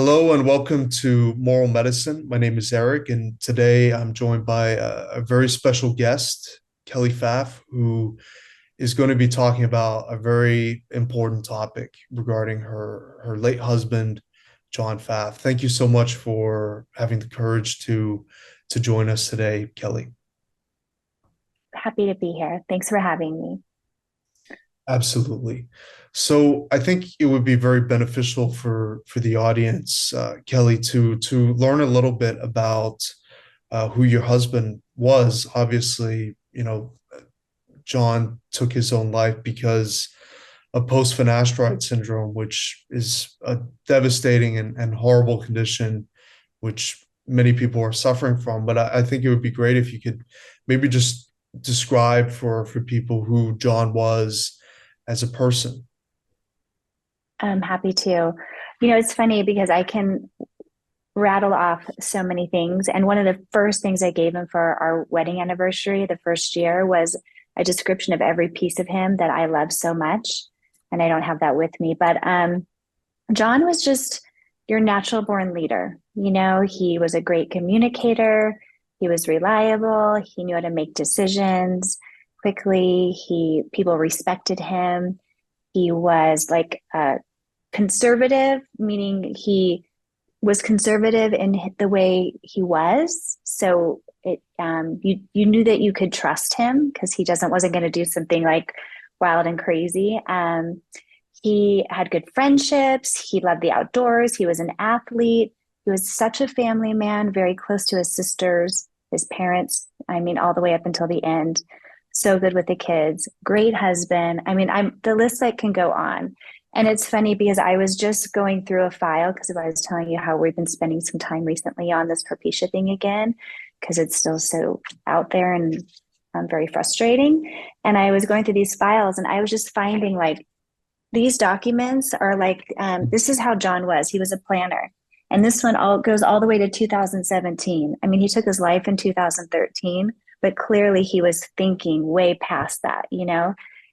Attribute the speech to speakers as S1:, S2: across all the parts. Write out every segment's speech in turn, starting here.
S1: Hello and welcome to Moral Medicine. My name is Eric, and today I'm joined by a very special guest, Kelly Pfaff, who is going to be talking about a very important topic regarding her late husband, John Pfaff. Thank you so much for having the courage to join us today, Kelly.
S2: Happy to be here. Thanks for having me.
S1: Absolutely. So I think it would be very beneficial for the audience, Kelly, to learn a little bit about who your husband was. Obviously, John took his own life because of post Finasteride syndrome, which is a devastating and horrible condition, which many people are suffering from. But I think it would be great if you could maybe just describe for people who John was as a person.
S2: I'm happy to. It's funny because I can rattle off so many things. And one of the first things I gave him for our wedding anniversary, the first year, was a description of every piece of him that I love so much. And I don't have that with me. But John was just your natural born leader. He was a great communicator. He was reliable. He knew how to make decisions quickly. People respected him. He was like conservative, meaning he was conservative in the way he was. So you knew that you could trust him because he doesn't wasn't going to do something like wild and crazy. He had good friendships. He loved the outdoors. He was an athlete. He was such a family man, very close to his sisters, his parents. I mean, all the way up until the end. So good with the kids. Great husband. I mean, I'm the list that can go on. And it's funny because I was just going through a file because I was telling you how we've been spending some time recently on this Propecia thing again because it's still so out there and very frustrating. And I was going through these files and I was just finding like these documents are like this is how John was. He was a planner. And this one all goes all the way to 2017. I mean, he took his life in 2013, but clearly he was thinking way past that.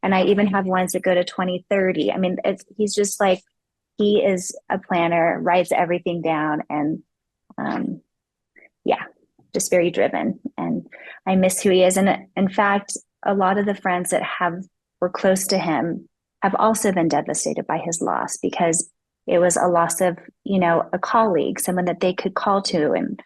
S2: And I even have ones that go to 2030. I mean, he's just like, he is a planner, writes everything down, and um, yeah, just very driven. And I miss who he is. And in fact, a lot of the friends that were close to him have also been devastated by his loss because it was a loss of, a colleague, someone that they could call to and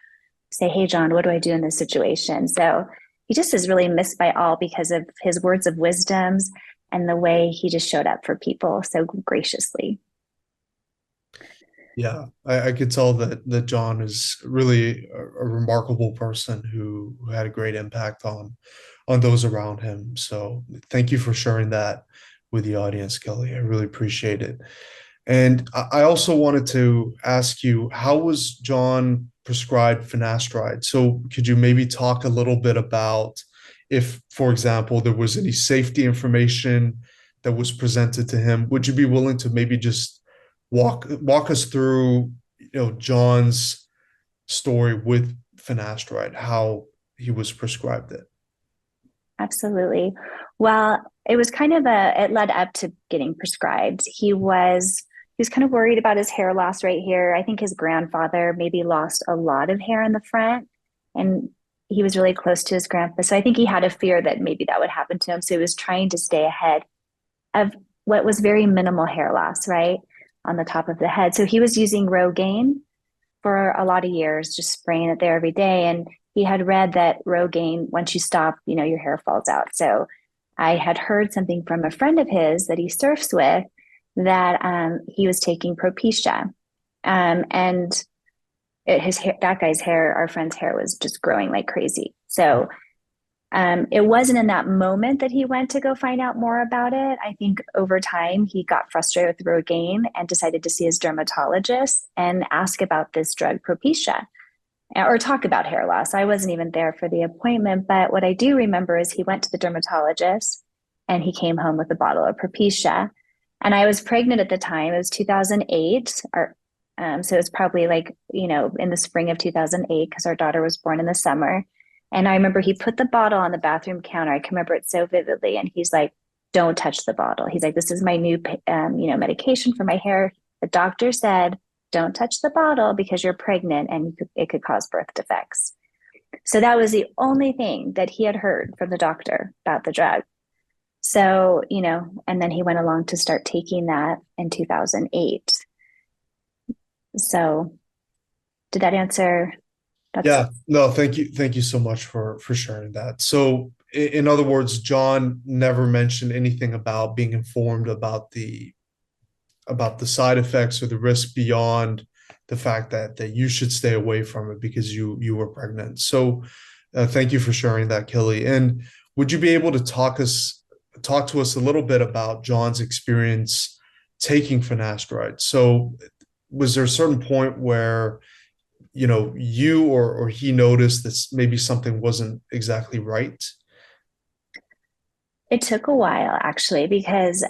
S2: say, "Hey, John, what do I do in this situation?" So he just is really missed by all because of his words of wisdoms and the way he just showed up for people so graciously.
S1: Yeah, I could tell that John is really a remarkable person who had a great impact on those around him. So thank you for sharing that with the audience, Kelly. I really appreciate it. And I also wanted to ask you, how was John prescribed finasteride? So could you maybe talk a little bit about if, for example, there was any safety information that was presented to him? Would you be willing to maybe just walk us through, John's story with finasteride, how he was prescribed it?
S2: Absolutely. Well, it was it led up to getting prescribed. He was kind of worried about his hair loss right here. I think his grandfather maybe lost a lot of hair in the front, and he was really close to his grandpa. So I think he had a fear that maybe that would happen to him. So he was trying to stay ahead of what was very minimal hair loss, right? On the top of the head. So he was using Rogaine for a lot of years, just spraying it there every day. And he had read that Rogaine, once you stop, your hair falls out. So I had heard something from a friend of his that he surfs with that he was taking Propecia. And that guy's hair, our friend's hair was just growing like crazy. So it wasn't in that moment that he went to go find out more about it. I think over time he got frustrated with Rogaine and decided to see his dermatologist and ask about this drug Propecia or talk about hair loss. I wasn't even there for the appointment, but what I do remember is he went to the dermatologist and he came home with a bottle of Propecia. And I was pregnant at the time. It was 2008, so it's probably like, in the spring of 2008 because our daughter was born in the summer. And I remember he put the bottle on the bathroom counter. I can remember it so vividly. And he's like, "Don't touch the bottle." He's like, "This is my new, medication for my hair. The doctor said don't touch the bottle because you're pregnant and it could cause birth defects. So that was the only thing that he had heard from the doctor about the drug. So, and then he went along to start taking that in 2008. So, did that answer? That's
S1: Yeah, no, thank you so much for sharing that. So, in other words, John never mentioned anything about being informed about the side effects or the risk beyond the fact that you should stay away from it because you were pregnant. So, thank you for sharing that, Kelly. And would you be able to talk to us a little bit about John's experience taking finasteride? So, was there a certain point where you or he noticed that maybe something wasn't exactly right?
S2: It took a while actually, because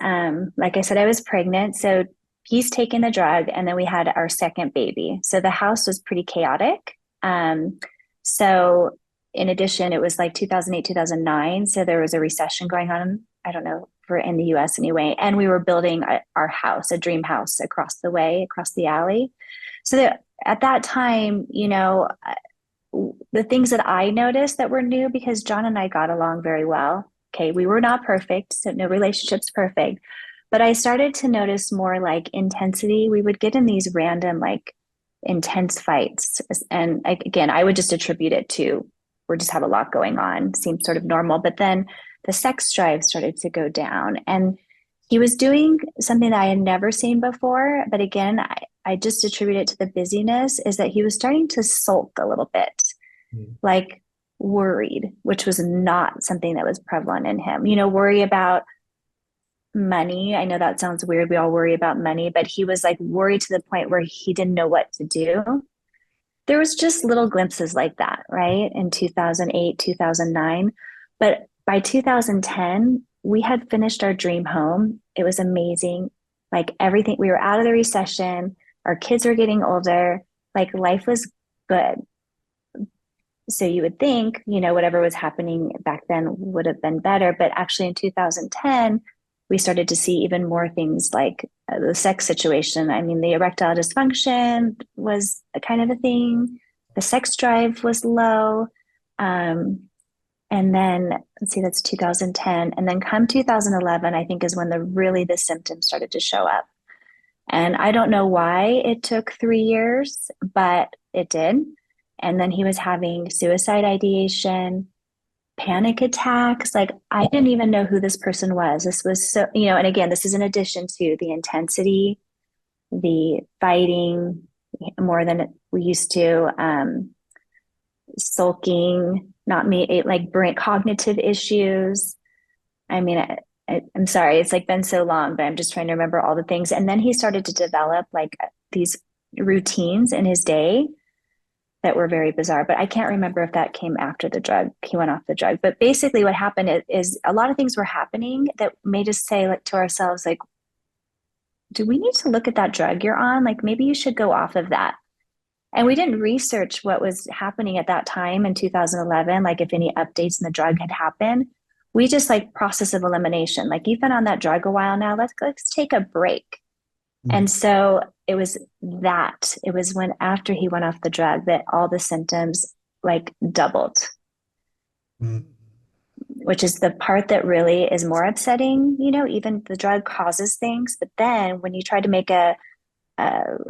S2: like I said, I was pregnant. So he's taking the drug, and then we had our second baby. So the house was pretty chaotic. So in addition, it was like 2008, 2009. So there was a recession going on. I don't know, for in the US anyway. And we were building our house, a dream house across the way, across the alley. So that at that time, the things that I noticed that were new, because John and I got along very well. Okay, we were not perfect, so no relationship's perfect. But I started to notice more like intensity. We would get in these random, like intense fights. And again, I would just attribute it to we just have a lot going on, seems sort of normal. But then the sex drive started to go down. And he was doing something that I had never seen before. But again, I just attribute it to the busyness, is that he was starting to sulk a little bit,
S1: Mm.
S2: like worried, which was not something that was prevalent in him. Worry about money. I know that sounds weird. We all worry about money, but he was like worried to the point where he didn't know what to do. There was just little glimpses like that, right? In 2008, 2009. But by 2010, we had finished our dream home. It was amazing. Like everything, we were out of the recession. Our kids were getting older. Like life was good. So you would think, whatever was happening back then would have been better. But actually in 2010, we started to see even more things like the sex situation. I mean, the erectile dysfunction was a kind of a thing. The sex drive was low. And then let's see, that's 2010. And then come 2011, I think is when the symptoms started to show up. And I don't know why it took 3 years, but it did. And then he was having suicide ideation, panic attacks. Like I didn't even know who this person was. This was so, and again, this is in addition to the intensity, the fighting more than we used to, sulking, not me, like brain cognitive issues. I mean, I'm sorry, it's like been so long, but I'm just trying to remember all the things. And then he started to develop like these routines in his day that were very bizarre, but I can't remember if that came after the drug. He went off the drug. But basically what happened is a lot of things were happening that made us say like to ourselves, like, do we need to look at that drug you're on? Like maybe you should go off of that. And we didn't research what was happening at that time in 2011, like if any updates in the drug had happened. We just like process of elimination. Like you've been on that drug a while now. Let's take a break.
S1: Mm.
S2: And so it was when after he went off the drug that all the symptoms like doubled,
S1: Mm.
S2: which is the part that really is more upsetting. Even the drug causes things, but then when you try to make a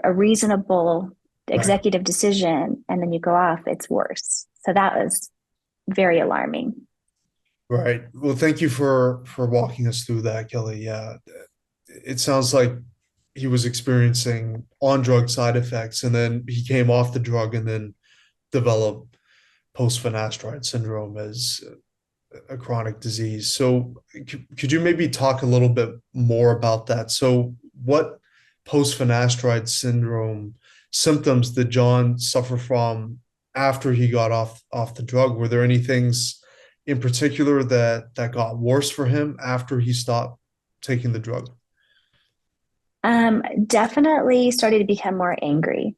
S2: reasonable
S1: Right.
S2: executive decision and then you go off, it's worse. So that was very alarming.
S1: Right. Well, thank you for walking us through that, Kelly. Yeah. It sounds like he was experiencing on drug side effects and then he came off the drug and then developed post finasteride syndrome as a chronic disease. So could you maybe talk a little bit more about that? So what post finasteride syndrome symptoms did John suffer from after he got off the drug? Were there any things in particular that got worse for him after he stopped taking the drug?
S2: Definitely started to become more angry.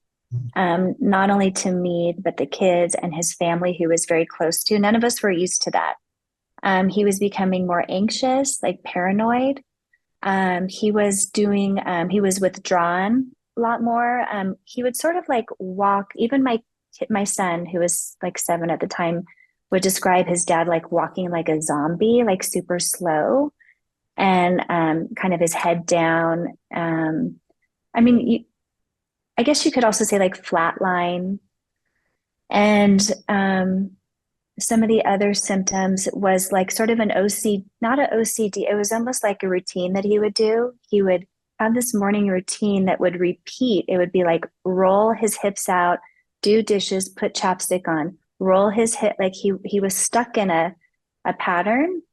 S2: Not only to me, but the kids and his family, who was very close to. None of us were used to that. He was becoming more anxious, like paranoid. He was withdrawn. lot more. He would sort of like walk, even my son, who was like 7 at the time, would describe his dad like walking like a zombie, like super slow and kind of his head down. I mean, I guess you could also say like flatline. And some of the other symptoms was like sort of an OC, not an OCD. It was almost like a routine that he would do. He would have this morning routine that would repeat. It would be like roll his hips out, do dishes, put chapstick on, roll his hip. Like he was stuck in a pattern.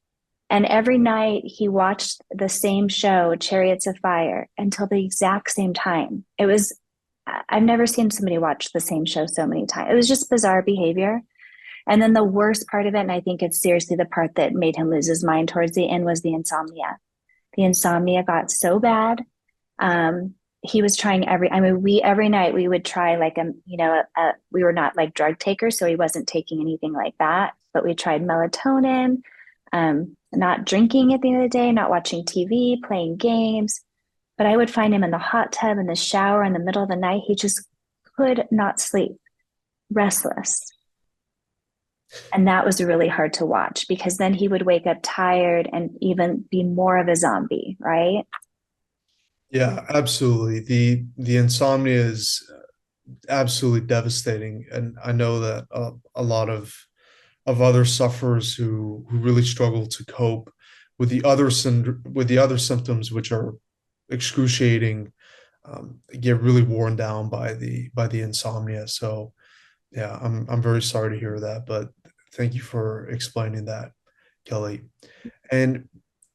S2: And every night he watched the same show, Chariots of Fire, until the exact same time. It was, I've never seen somebody watch the same show so many times. It was just bizarre behavior. And then the worst part of it, and I think it's seriously the part that made him lose his mind towards the end, was the insomnia. The insomnia got so bad. He was trying every night we would try like we were not like drug takers, so he wasn't taking anything like that, but we tried melatonin, not drinking at the end of the day, not watching TV, playing games. But I would find him in the hot tub, in the shower, in the middle of the night. He just could not sleep, restless. And that was really hard to watch because then he would wake up tired and even be more of a zombie, right?
S1: Yeah, absolutely. The insomnia is absolutely devastating, and I know that a lot of other sufferers who really struggle to cope with the other symptoms, which are excruciating, get really worn down by the insomnia. So yeah, I'm very sorry to hear that, but thank you for explaining that, Kelly. And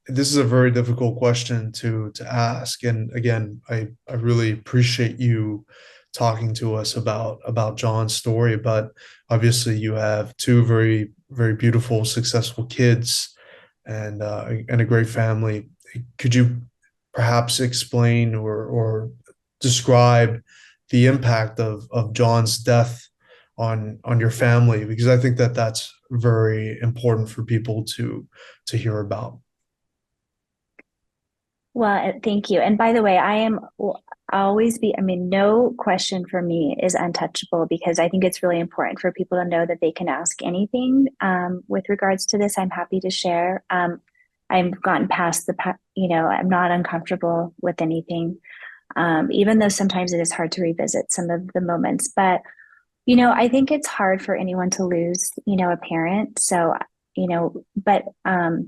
S1: this is a very difficult question to ask. And again, I really appreciate you talking to us about John's story. But obviously, you have two very beautiful, successful kids and a great family. Could you perhaps explain or describe the impact of John's death on your family? Because I think that that's very important for people to hear about.
S2: Well, thank you. And by the way, will always be, I mean, no question for me is untouchable because I think it's really important for people to know that they can ask anything with regards to this. I'm happy to share. I've gotten past I'm not uncomfortable with anything, even though sometimes it is hard to revisit some of the moments. But, I think it's hard for anyone to lose, a parent. So,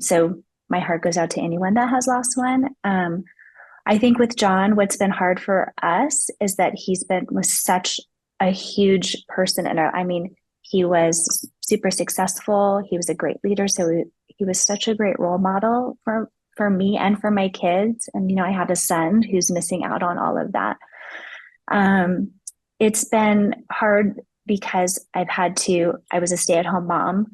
S2: so my heart goes out to anyone that has lost one. I think with John, what's been hard for us is that was such a huge person I mean, he was super successful. He was a great leader. So he was such a great role model for me and for my kids. And, I have a son who's missing out on all of that. It's been hard because I was a stay-at-home mom.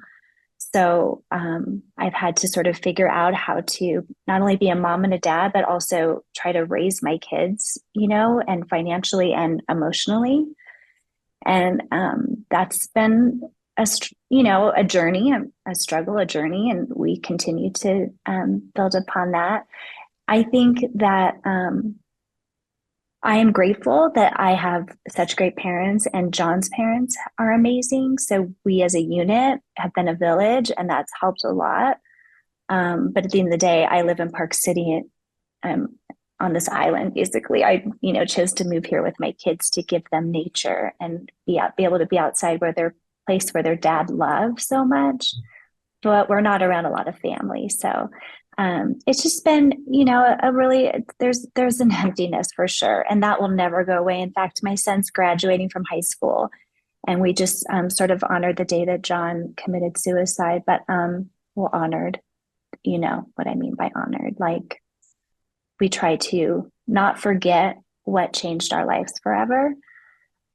S2: So I've had to sort of figure out how to not only be a mom and a dad, but also try to raise my kids, and financially and emotionally. And that's been a journey, a struggle, a journey, and we continue to build upon that. I think that I am grateful that I have such great parents, and John's parents are amazing. So we as a unit have been a village, and that's helped a lot. But at the end of the day, I live in Park City, on this island. Basically, I chose to move here with my kids to give them nature and be able to be outside where their place where their dad loves so much. But we're not around a lot of family, so it's just been, a really there's an emptiness for sure, and that will never go away. In fact, my son's graduating from high school, and we just sort of honored the day that John committed suicide. But well, honored, what I mean by honored, like we try to not forget what changed our lives forever.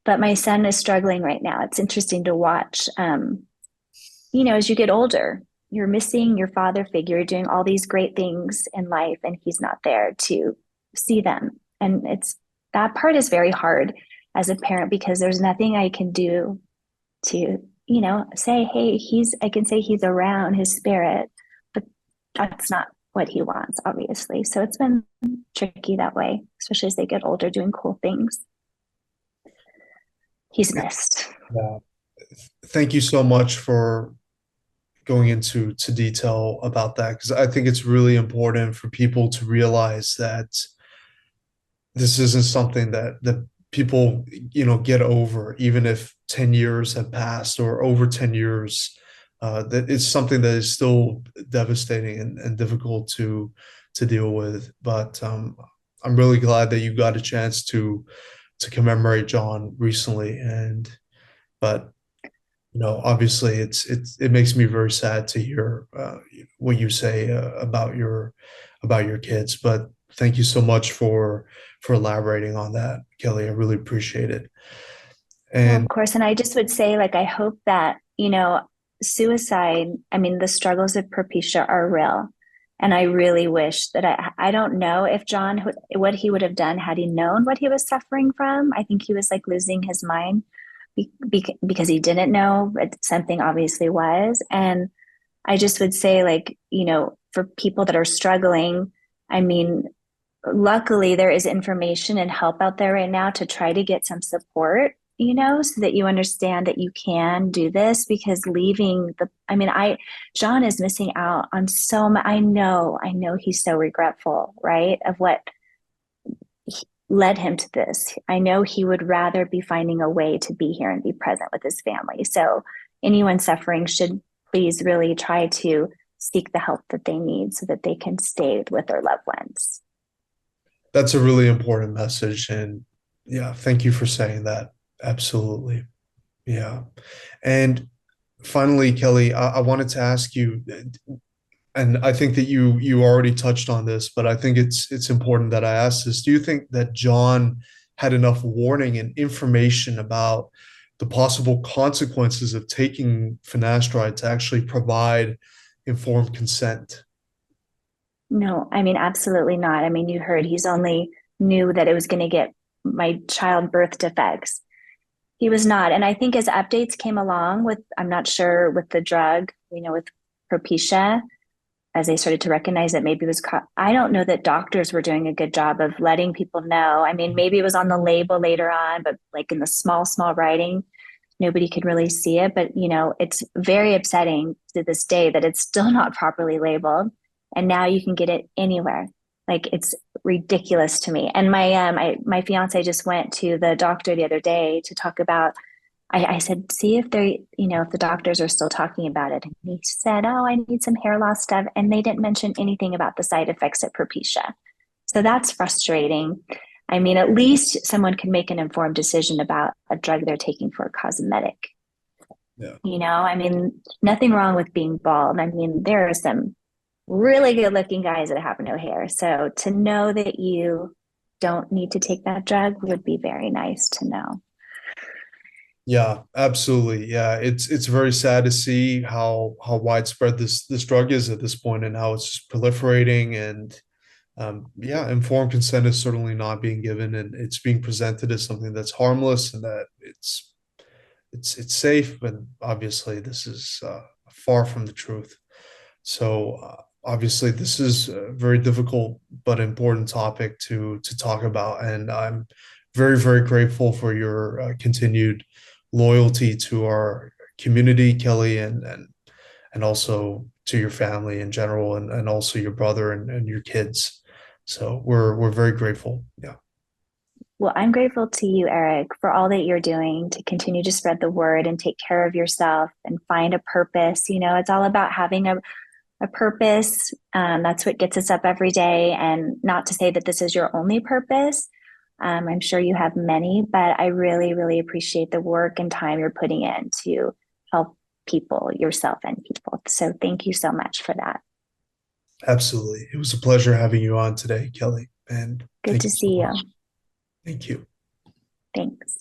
S2: But my son is struggling right now. It's interesting to watch. As you get older, you're missing your father figure doing all these great things in life, and he's not there to see them. And that part is very hard as a parent because there's nothing I can do to, say, hey, I can say he's around, his spirit, but that's not what he wants, obviously. So it's been tricky that way, especially as they get older doing cool things. He's missed.
S1: Yeah. Thank you so much for going into detail about that, because I think it's really important for people to realize that this isn't something that people, get over, even if 10 years have passed or over 10 years. That it's something that is still devastating and difficult to deal with. But I'm really glad that you got a chance to commemorate John recently. And but obviously it makes me very sad to hear what you say about your kids. But thank you so much for elaborating on that, Kelly. I really appreciate it.
S2: Well,
S1: And
S2: of course. And I just would say, like, I hope that, suicide, I mean, the struggles of Propecia are real. And I really wish that I don't know if John, what he would have done had he known what he was suffering from. I think he was like losing his mind because he didn't know, but something obviously was. And I just would say, like, for people that are struggling, I mean, luckily there is information and help out there right now to try to get some support, so that you understand that you can do this, because leaving I mean, John is missing out on so much. I know he's so regretful, right, of what led him to this. I know he would rather be finding a way to be here and be present with his family. So anyone suffering should please really try to seek the help that they need so that they can stay with their loved ones.
S1: that's a really important message. And yeah, thank you for saying that. Absolutely. Yeah. And finally, Kelly, I wanted to ask you, and I think that you already touched on this, but I think it's important that I ask this. Do you think that John had enough warning and information about the possible consequences of taking finasteride to actually provide informed consent?
S2: No, I mean, absolutely not. I mean, you heard he's only knew that it was going to get my child birth defects. He was not. And I think as updates came along with, I'm not sure with the drug, with Propecia, as they started to recognize that maybe it was, I don't know that doctors were doing a good job of letting people know. I mean, maybe it was on the label later on, but like in the small writing, nobody could really see it. But, it's very upsetting to this day that it's still not properly labeled. And now you can get it anywhere. Like, it's ridiculous to me. And my fiance just went to the doctor the other day to talk about. I said, see if they, if the doctors are still talking about it. And he said, oh, I need some hair loss stuff. And they didn't mention anything about the side effects of Propecia. So that's frustrating. I mean, at least someone can make an informed decision about a drug they're taking for a cosmetic.
S1: Yeah.
S2: I mean, nothing wrong with being bald. I mean, there are some really good looking guys that have no hair. So to know that you don't need to take that drug would be very nice to know.
S1: Yeah, absolutely. Yeah, it's very sad to see how widespread this drug is at this point, and how it's just proliferating. And yeah, informed consent is certainly not being given, and it's being presented as something that's harmless and that it's safe. But obviously, this is far from the truth. So obviously, this is a very difficult but important topic to talk about, and I'm very grateful for your continued loyalty to our community, Kelly, and also to your family in general, and also your brother and your kids. So we're very grateful. Yeah,
S2: Well, I'm grateful to you, Eric, for all that you're doing to continue to spread the word and take care of yourself and find a purpose. It's all about having a purpose. That's what gets us up every day. And not to say that this is your only purpose. I'm sure you have many, but I really appreciate the work and time you're putting in to help people, yourself and people. So thank you so much for that.
S1: absolutely. It was a pleasure having you on today, Kelly, and
S2: Good
S1: thank
S2: to
S1: you so
S2: see you.
S1: much. Thank you.
S2: Thanks.